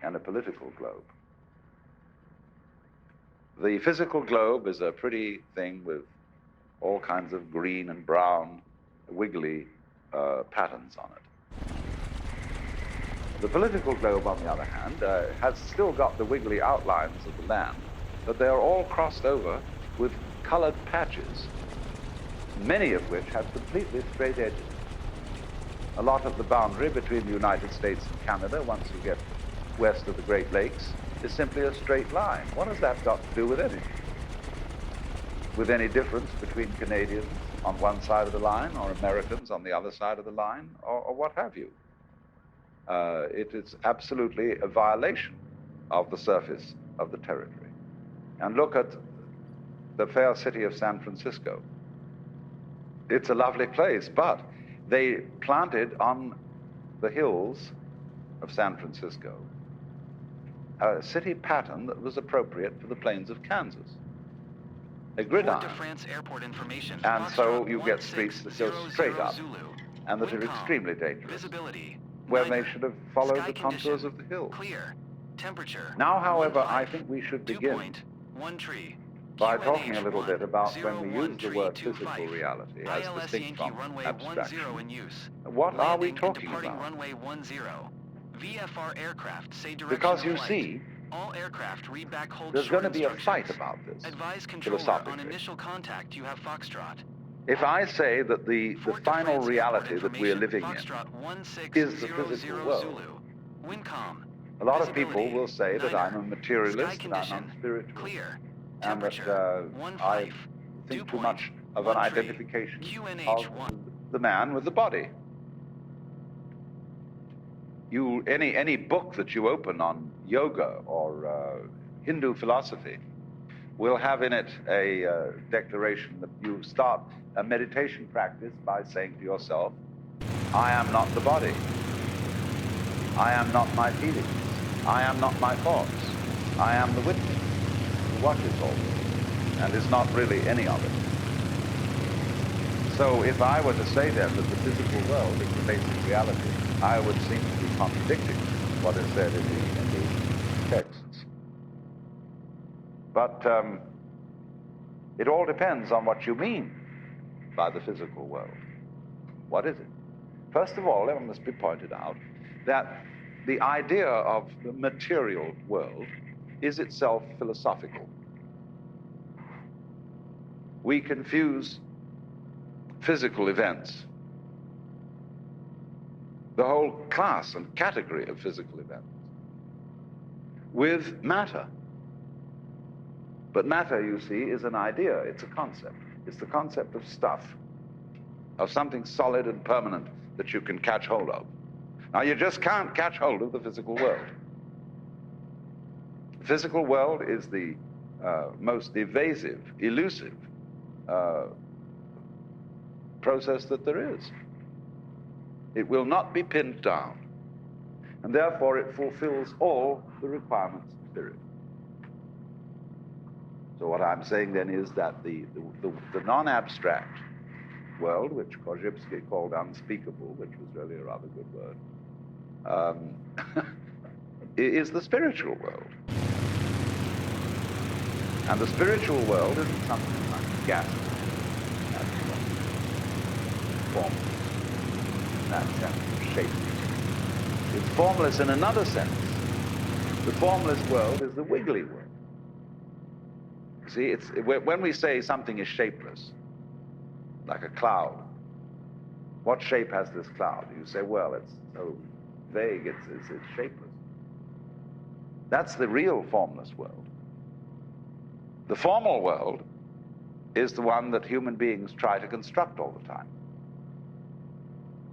and a political globe. The physical globe is a pretty thing with all kinds of green and brown, wiggly patterns on it. The political globe, on the other hand, has still got the wiggly outlines of the land, but they are all crossed over with colored patches, many of which have completely straight edges. A lot of the boundary between the United States and Canada, once you get west of the Great Lakes, is simply a straight line. What has that got to do with anything? With any difference between Canadians on one side of the line or Americans on the other side of the line, or what have you? It is absolutely a violation of the surface of the territory. And look at the fair city of San Francisco. It's a lovely place, but they planted on the hills of San Francisco a city pattern that was appropriate for the plains of Kansas. A gridiron. Port de France airport information. And so you get streets that go straight up and that are Wind calm. extremely dangerous, Visibility. where Neither. they should have followed Sky the contours condition. of the hill. Clear. Temperature. Now, however, 1.5. I think we should begin 2.1 tree. by QNH talking a little bit about when we 01 use the word 325. physical reality as ILS distinct Yankee from runway abstraction. 10 in use. What are we Landing and talking departing about? runway 10. VFR aircraft say direction Because of you flight. see, All aircraft read back hold there's short going to be a fight instructions. about this, Advise controller on philosophically. initial contact you have Foxtrot. If I say that the Fort de final France reality airport that we're living information, in Foxtrot is the physical 1600 world, Zulu. Wind calm. a lot of people Visibility. will say that Neither. I'm a materialist, Sky that I'm condition. unspiritual, Clear. and that Temperature. I 1.5. think Dew too much point. of an 1 tree. identification QNH of 1. the man with the body. Any book that you open on yoga or Hindu philosophy will have in it a declaration that you start a meditation practice by saying to yourself, I am not the body. I am not my feelings. I am not my thoughts. I am the witness who watches all this and is not really any of it. So if I were to say then that the physical world is the basic reality, I would seem to be contradicting what is said in the texts. But it all depends on what you mean by the physical world. What is it? First of all, it must be pointed out that the idea of the material world is itself philosophical. We confuse physical events, the whole class and category of physical events, with matter. But matter, you see, is an idea, it's a concept. It's the concept of stuff, of something solid and permanent that you can catch hold of. Now, you just can't catch hold of the physical world. The physical world is the most evasive, elusive process that there is. It will not be pinned down, and therefore it fulfills all the requirements of spirit. So what I'm saying then is that the non-abstract world, which Korzybski called unspeakable, which was really a rather good word, is the spiritual world. And the spiritual world isn't something like gas. That's formless. In that sense, shapeless. It's formless in another sense. The formless world is the wiggly world. See, when we say something is shapeless, like a cloud, what shape has this cloud? You say, well, it's so vague, it's shapeless. That's the real formless world. The formal world is the one that human beings try to construct all the time.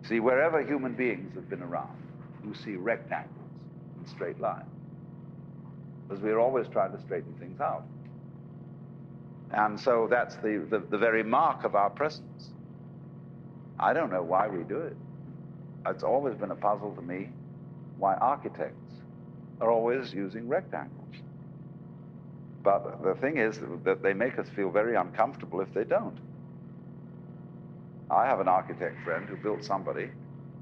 See, wherever human beings have been around, you see rectangles and straight lines, because we're always trying to straighten things out. And so that's the very mark of our presence. I don't know why we do it. It's always been a puzzle to me why architects are always using rectangles. But the thing is that they make us feel very uncomfortable if they don't. I have an architect friend who built somebody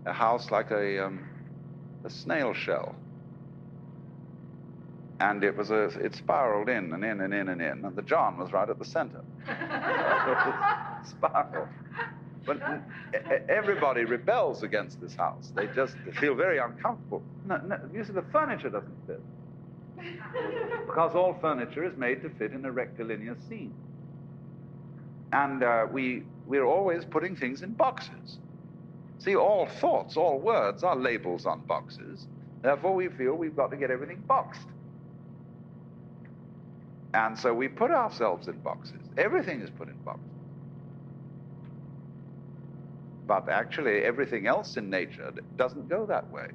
a house like a snail shell. And it spiraled in and in and in and in, and the John was right at the center. Spiral. But everybody rebels against this house. They feel very uncomfortable. No, you see, the furniture doesn't fit. Because all furniture is made to fit in a rectilinear scene. And we're always putting things in boxes. See, all thoughts, all words are labels on boxes. Therefore, we feel we've got to get everything boxed. And so we put ourselves in boxes. Everything is put in boxes. But actually, everything else in nature doesn't go that way.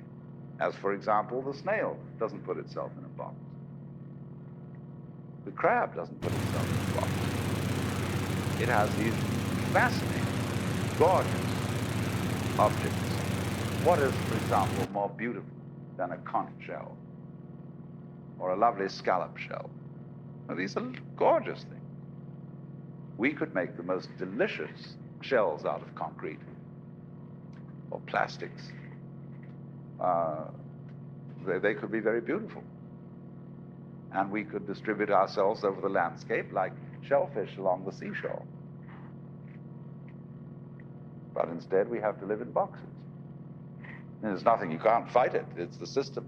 As, for example, the snail doesn't put itself in a box. The crab doesn't put itself in a box. It has these fascinating, gorgeous objects. What is, for example, more beautiful than a conch shell or a lovely scallop shell? Now, these are gorgeous things. We could make the most delicious shells out of concrete or plastics. They could be very beautiful. And we could distribute ourselves over the landscape like shellfish along the seashore. But instead, we have to live in boxes. And there's nothing, you can't fight it. It's the system.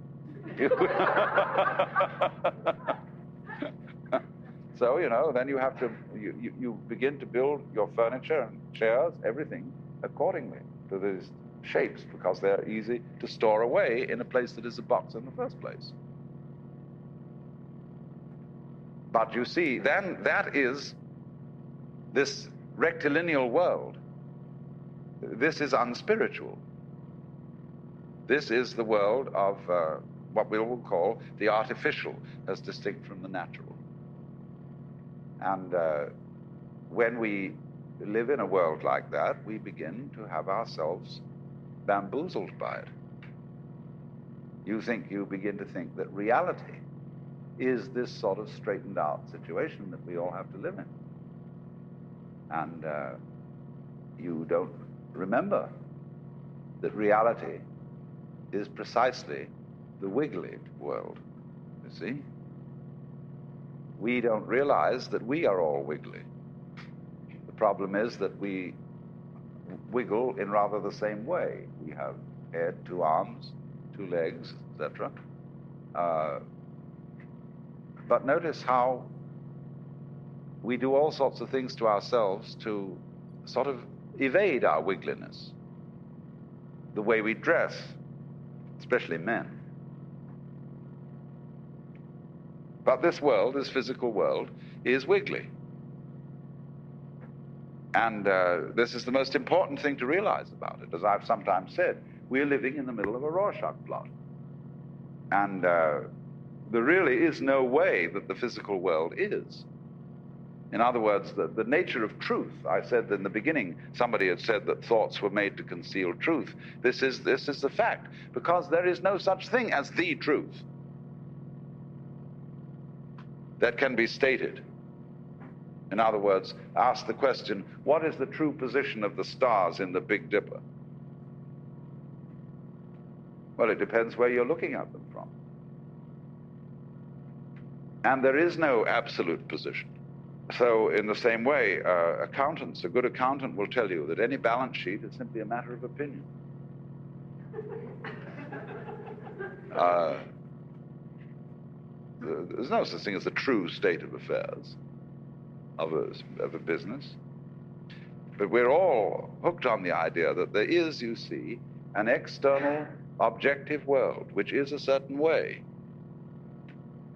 So, then you have to, you begin to build your furniture and chairs, everything, accordingly to these shapes, because they're easy to store away in a place that is a box in the first place. But you see, then that is this rectilineal world. This is unspiritual. This is the world of what we will call the artificial, as distinct from the natural. And when we live in a world like that, we begin to have ourselves bamboozled by it. You begin to think that reality is this sort of straightened out situation that we all have to live in. And you don't remember that reality is precisely the wiggly world, you see? We don't realize that we are all wiggly. The problem is that we wiggle in rather the same way. We have head, 2 arms, 2 legs, etc. But notice how we do all sorts of things to ourselves to sort of evade our wiggliness. The way we dress, especially men. But this world, this physical world, is wiggly. And this is the most important thing to realize about it. As I've sometimes said, we're living in the middle of a Rorschach blot. And there really is no way that the physical world is. In other words, the nature of truth. I said in the beginning, somebody had said that thoughts were made to conceal truth. This is the fact, because there is no such thing as the truth that can be stated. In other words, ask the question, what is the true position of the stars in the Big Dipper? Well, it depends where you're looking at them from. And there is no absolute position. So in the same way, accountants, a good accountant will tell you that any balance sheet is simply a matter of opinion. There's no such thing as a true state of affairs of a business. But we're all hooked on the idea that there is, you see, an external objective world, which is a certain way.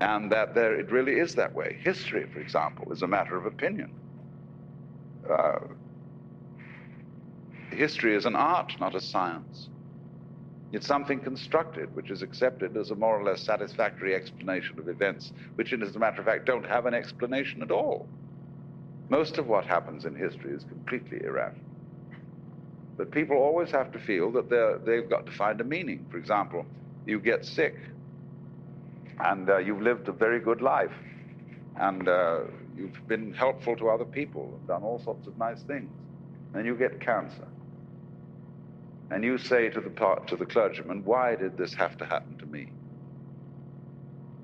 And that it really is that way. History, for example, is a matter of opinion. History is an art, not a science. It's something constructed, which is accepted as a more or less satisfactory explanation of events, which, as a matter of fact, don't have an explanation at all. Most of what happens in history is completely irrational. But people always have to feel that they've got to find a meaning. For example, you get sick, and you've lived a very good life, and you've been helpful to other people and done all sorts of nice things. Then you get cancer. And you say to the clergyman, why did this have to happen to me?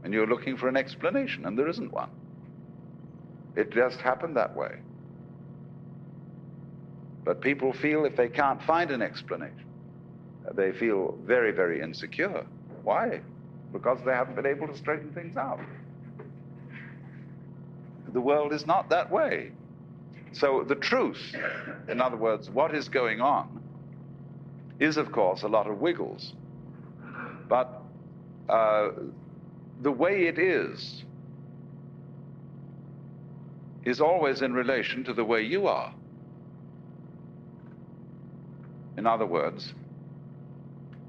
and you're looking for an explanation, and there isn't one. It just happened that way. But people feel if they can't find an explanation, they feel very, very insecure. Why? Because they haven't been able to straighten things out. The world is not that way. So the truth, in other words, what is going on, is of course a lot of wiggles. But the way it is always in relation to the way you are. In other words,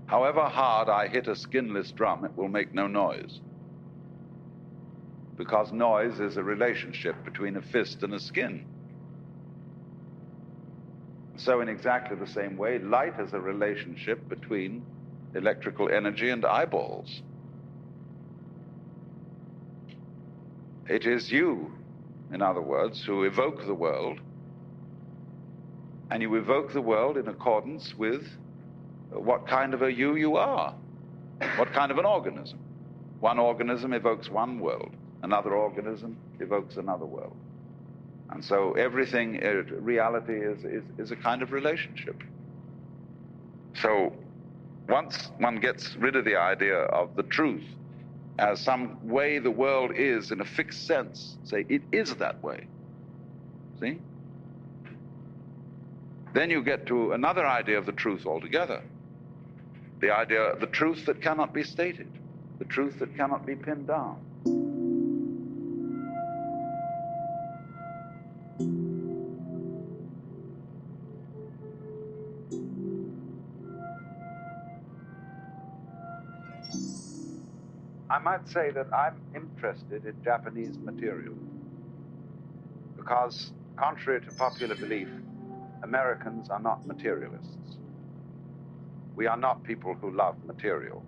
however hard I hit a skinless drum, it will make no noise. Because noise is a relationship between a fist and a skin. So in exactly the same way, light is a relationship between electrical energy and eyeballs. It is you, in other words, who evoke the world, and you evoke the world in accordance with what kind of a you are, what kind of an organism. One organism evokes one world, another organism evokes another world. And so everything, reality is a kind of relationship. So once one gets rid of the idea of the truth as some way the world is in a fixed sense, say it is that way, see? Then you get to another idea of the truth altogether. The idea of the truth that cannot be stated, the truth that cannot be pinned down. I might say that I'm interested in Japanese material because, contrary to popular belief, Americans are not materialists. We are not people who love material.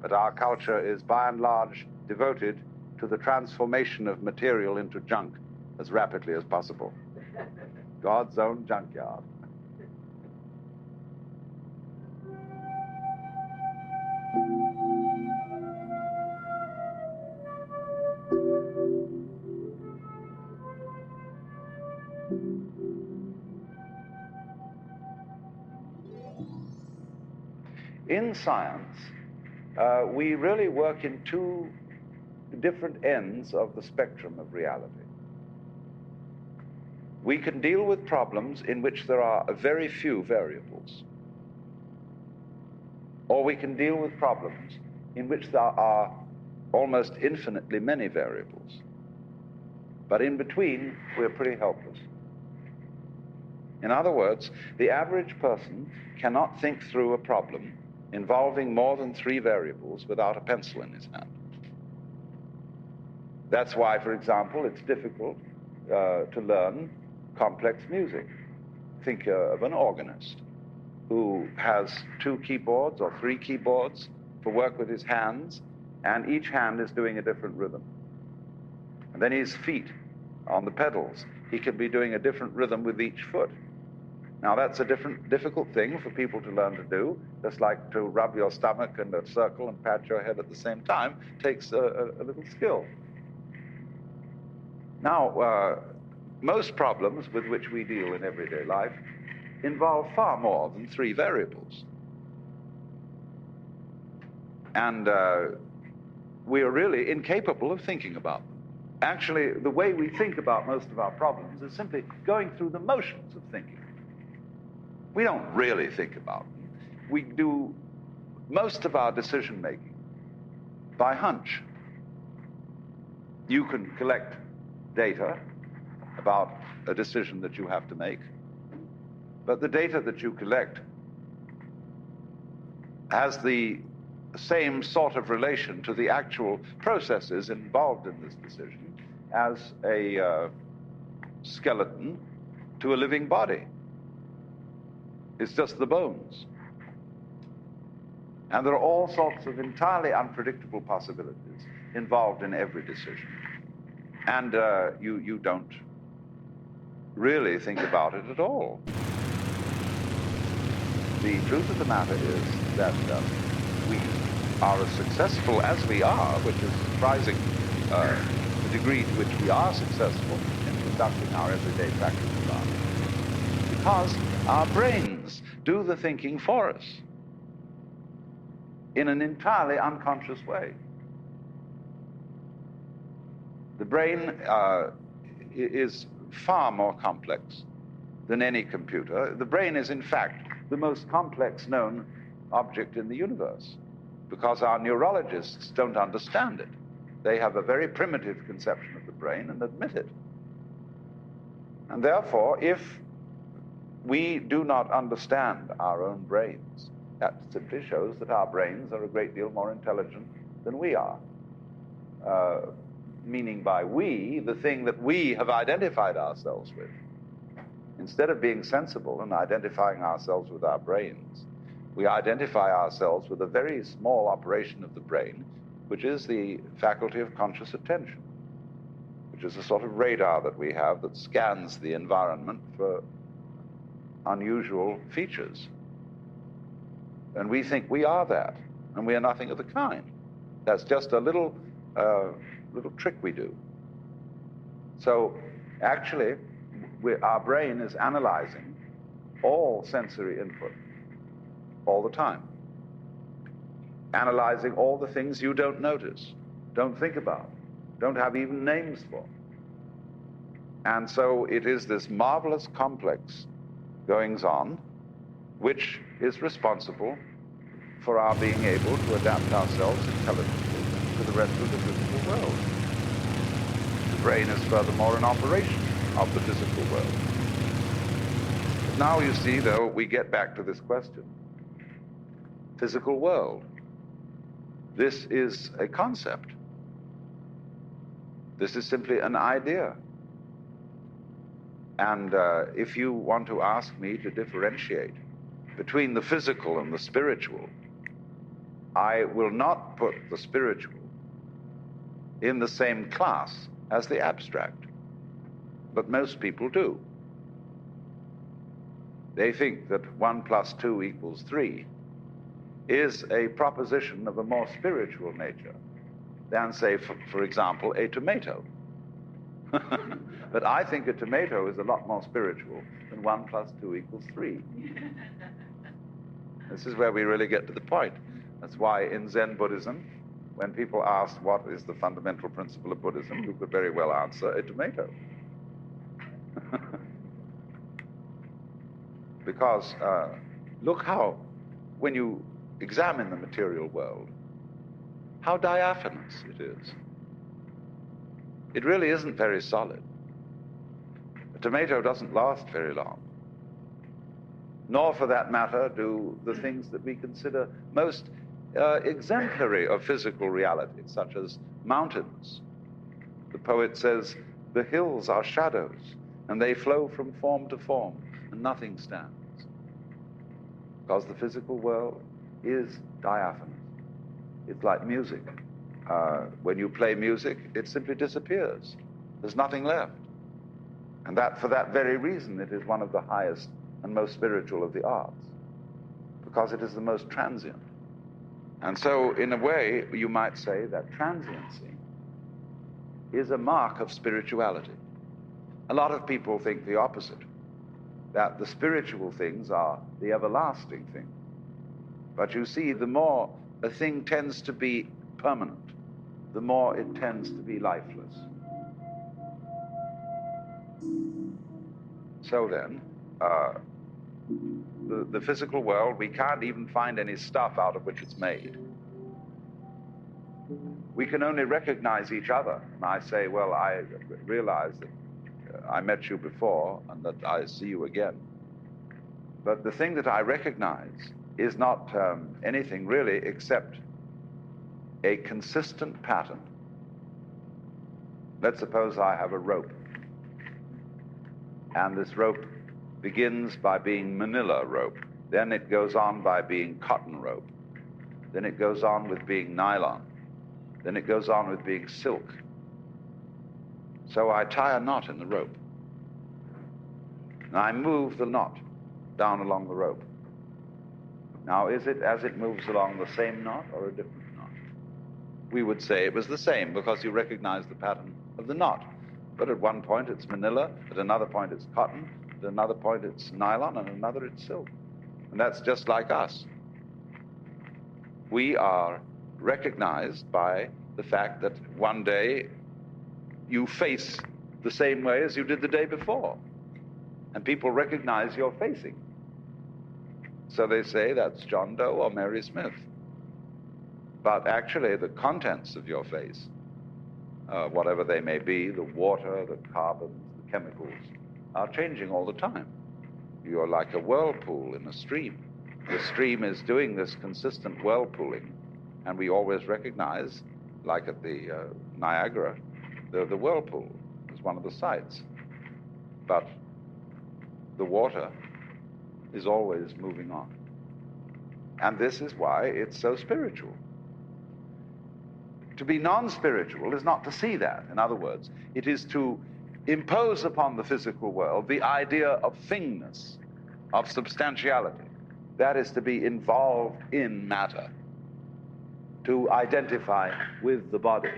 But our culture is by and large devoted to the transformation of material into junk as rapidly as possible. God's own junkyard. In science, we really work in two different ends of the spectrum of reality. We can deal with problems in which there are very few variables, or we can deal with problems in which there are almost infinitely many variables. But in between, we're pretty helpless. In other words, the average person cannot think through a problem involving more than 3 variables without a pencil in his hand. That's why, for example, it's difficult to learn complex music. Think of an organist who has 2 keyboards or 3 keyboards for work with his hands, and each hand is doing a different rhythm. And then his feet on the pedals, he can be doing a different rhythm with each foot. Now that's a difficult thing for people to learn to do, just like to rub your stomach in a circle and pat your head at the same time takes a little skill. Now, most problems with which we deal in everyday life involve far more than 3 variables. And we are really incapable of thinking about them. Actually, the way we think about most of our problems is simply going through the motions of thinking. We don't really think about them. We do most of our decision-making by hunch. You can collect data about a decision that you have to make, but the data that you collect has the same sort of relation to the actual processes involved in this decision as a skeleton to a living body. It's just the bones. And there are all sorts of entirely unpredictable possibilities involved in every decision. And you don't really think about it at all. The truth of the matter is that we are as successful as we are, which is surprising, the degree to which we are successful in conducting our everyday practical life, because our brains do the thinking for us in an entirely unconscious way. The brain is far more complex than any computer. The brain is, in fact, the most complex known object in the universe, because our neurologists don't understand it. They have a very primitive conception of the brain and admit it. And therefore, if we do not understand our own brains, that simply shows that our brains are a great deal more intelligent than we are. Meaning by we, the thing that we have identified ourselves with. Instead of being sensible and identifying ourselves with our brains, we identify ourselves with a very small operation of the brain, which is the faculty of conscious attention, which is a sort of radar that we have that scans the environment for unusual features. And we think we are that, and we are nothing of the kind. That's just a little trick we do. So actually, our brain is analyzing all sensory input all the time, analyzing all the things you don't notice, don't think about, don't have even names for. And so it is this marvelous complex goings-on which is responsible for our being able to adapt ourselves intelligently to the rest of the physical world. The brain is furthermore an operation of the physical world. But now you see, though, we get back to this question. Physical world. This is a concept. This is simply an idea. And if you want to ask me to differentiate between the physical and the spiritual, I will not put the spiritual in the same class as the abstract. But most people do. They think that 1 + 2 = 3 is a proposition of a more spiritual nature than, say, for example, a tomato. But I think a tomato is a lot more spiritual than 1 + 2 = 3. This is where we really get to the point. That's why in Zen Buddhism, when people ask what is the fundamental principle of Buddhism, you could very well answer a tomato. Because look how, when you examine the material world, how diaphanous it is. It really isn't very solid. A tomato doesn't last very long. Nor, for that matter, do the things that we consider most exemplary of physical reality, such as mountains. The poet says, "The hills are shadows, and they flow from form to form, and nothing stands." Because the physical world is diaphanous. It's like music. When you play music, it simply disappears. There's nothing left. And that, for that very reason, it is one of the highest and most spiritual of the arts, because it is the most transient. And so, in a way, you might say that transiency is a mark of spirituality. A lot of people think the opposite, that the spiritual things are the everlasting things. But you see, the more a thing tends to be permanent, the more it tends to be lifeless. So then, the physical world, we can't even find any stuff out of which it's made. We can only recognize each other. And I say, well, I realize that I met you before and that I see you again. But the thing that I recognize is not anything really except a consistent pattern. Let's suppose I have a rope. And this rope begins by being manila rope. Then it goes on by being cotton rope. Then it goes on with being nylon. Then it goes on with being silk. So I tie a knot in the rope. And I move the knot down along the rope. Now, is it, as it moves along, the same knot or a different knot? we would say it was the same because you recognize the pattern of the knot. But at one point it's manila, at another point it's cotton, at another point it's nylon, and another it's silk. And that's just like us. We are recognized by the fact that one day you face the same way as you did the day before. And people recognize your facing. So they say that's John Doe or Mary Smith. But actually the contents of your face, whatever they may be, the water, the carbons, the chemicals, are changing all the time. You're like a whirlpool in a stream. The stream is doing this consistent whirlpooling, and we always recognize, like at the Niagara, the whirlpool is one of the sights. But the water is always moving on. And this is why it's so spiritual. To be non-spiritual is not to see that. In other words, it is to impose upon the physical world the idea of thingness, of substantiality. That is to be involved in matter, to identify with the body.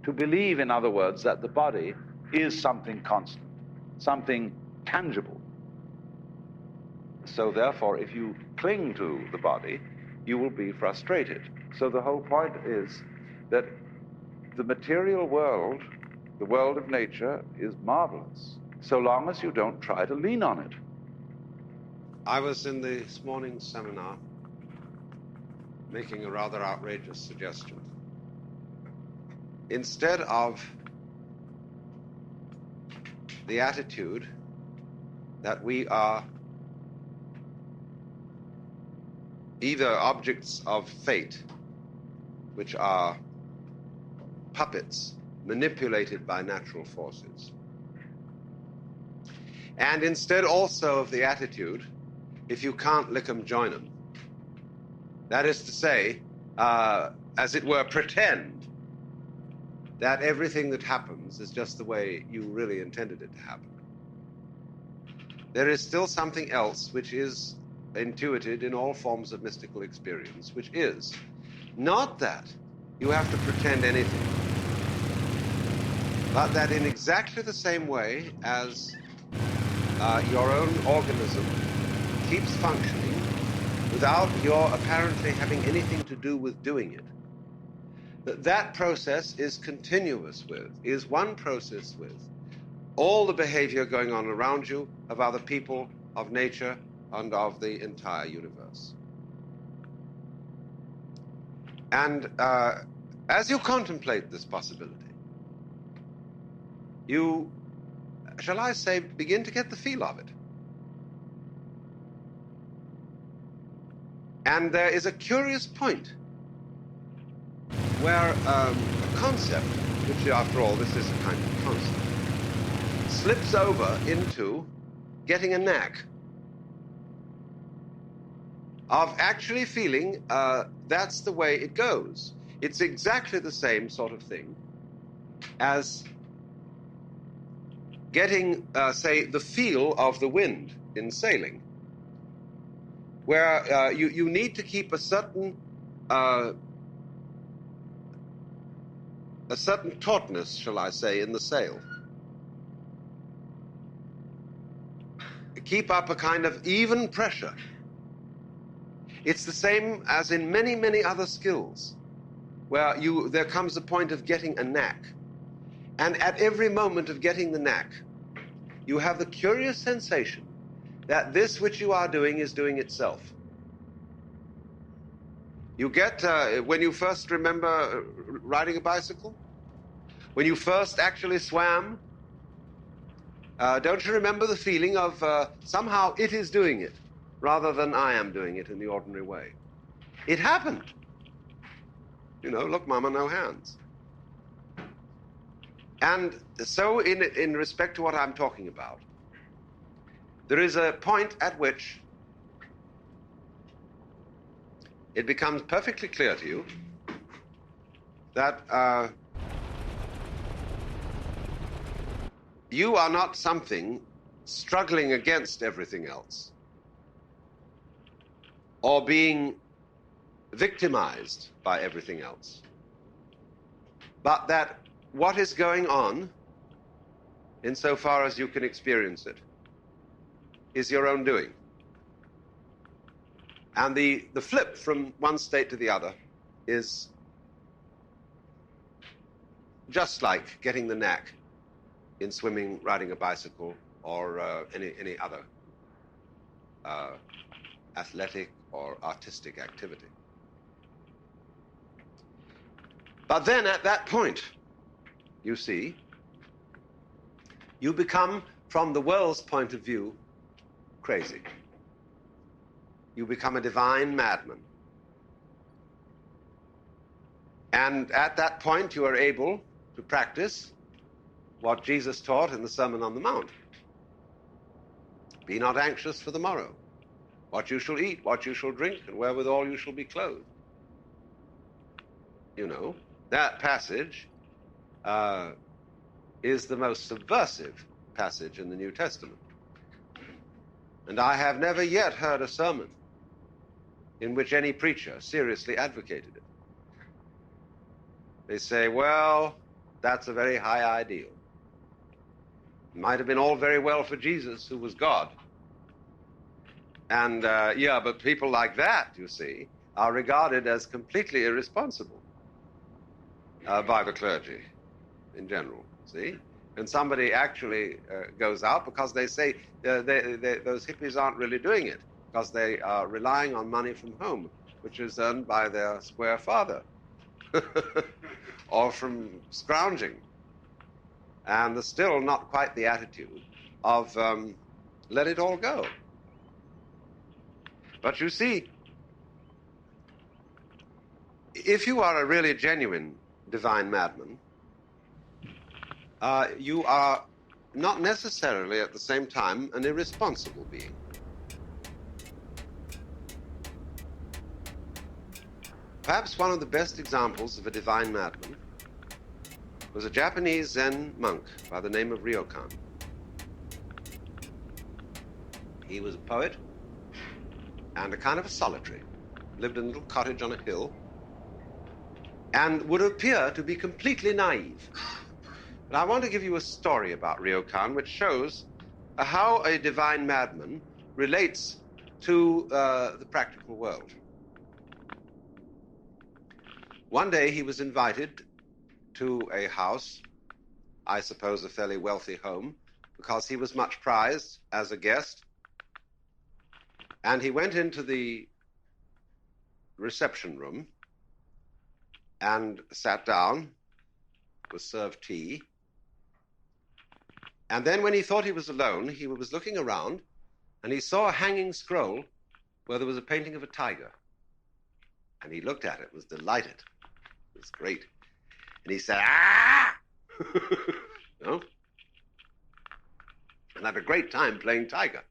To believe, in other words, that the body is something constant, something tangible. So therefore, if you cling to the body, you will be frustrated. So the whole point is that the material world, the world of nature, is marvelous, so long as you don't try to lean on it. I was in this morning's seminar making a rather outrageous suggestion. Instead of the attitude that we are either objects of fate, which are puppets manipulated by natural forces, and instead also of the attitude, if you can't lick 'em, join 'em. That is to say, as it were, pretend that everything that happens is just the way you really intended it to happen. There is still something else which is intuited in all forms of mystical experience, which is not that you have to pretend anything, but that in exactly the same way as your own organism keeps functioning without your apparently having anything to do with doing it, that process is continuous with, is one process with all the behavior going on around you, of other people, of nature, and of the entire universe. And as you contemplate this possibility, you, shall I say, begin to get the feel of it. And there is a curious point where a concept, which after all this is a kind of concept, slips over into getting a knack of actually feeling that's the way it goes. It's exactly the same sort of thing as getting, say, the feel of the wind in sailing, where you need to keep a certain tautness, shall I say, in the sail. Keep up a kind of even pressure. It's the same as in many, many other skills, where there comes a point of getting a knack. And at every moment of getting the knack, you have the curious sensation that this which you are doing is doing itself. You get, when you first remember riding a bicycle, when you first actually swam, don't you remember the feeling of somehow it is doing it, rather than I am doing it in the ordinary way? It happened. You know, look, Mama, no hands. And so in respect to what I'm talking about, there is a point at which it becomes perfectly clear to you that you are not something struggling against everything else, or being victimized by everything else, but that what is going on, insofar as you can experience it, is your own doing. And the flip from one state to the other is just like getting the knack in swimming, riding a bicycle, or any other athletic or artistic activity. But then at that point, you see, you become, from the world's point of view, crazy. You become a divine madman. And at that point, you are able to practice what Jesus taught in the Sermon on the Mount. Be not anxious for the morrow, what you shall eat, what you shall drink, and wherewithal you shall be clothed. You know, that passage is the most subversive passage in the New Testament. And I have never yet heard a sermon in which any preacher seriously advocated it. They say, well, that's a very high ideal. It might have been all very well for Jesus, who was God. And yeah, but people like that, you see, are regarded as completely irresponsible by the clergy in general, see? And somebody actually goes out because they say those hippies aren't really doing it, because they are relying on money from home, which is earned by their square father, or from scrounging. And there's still not quite the attitude of let it all go. But you see, if you are a really genuine divine madman, you are not necessarily at the same time an irresponsible being. Perhaps one of the best examples of a divine madman was a Japanese Zen monk by the name of Ryokan. He was a poet and a kind of a solitary, lived in a little cottage on a hill, and would appear to be completely naive. But I want to give you a story about Ryokan which shows how a divine madman relates to the practical world. One day he was invited to a house, I suppose a fairly wealthy home, because he was much prized as a guest. And he went into the reception room and sat down, was served tea. And then when he thought he was alone, he was looking around and he saw a hanging scroll where there was a painting of a tiger. And he looked at it, was delighted. It was great. And he said, ah! No? And had a great time playing tiger.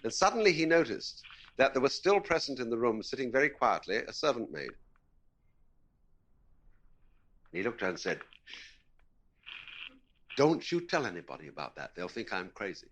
And suddenly he noticed that there was still present in the room, sitting very quietly, a servant maid. He looked at her and said, don't you tell anybody about that. They'll think I'm crazy.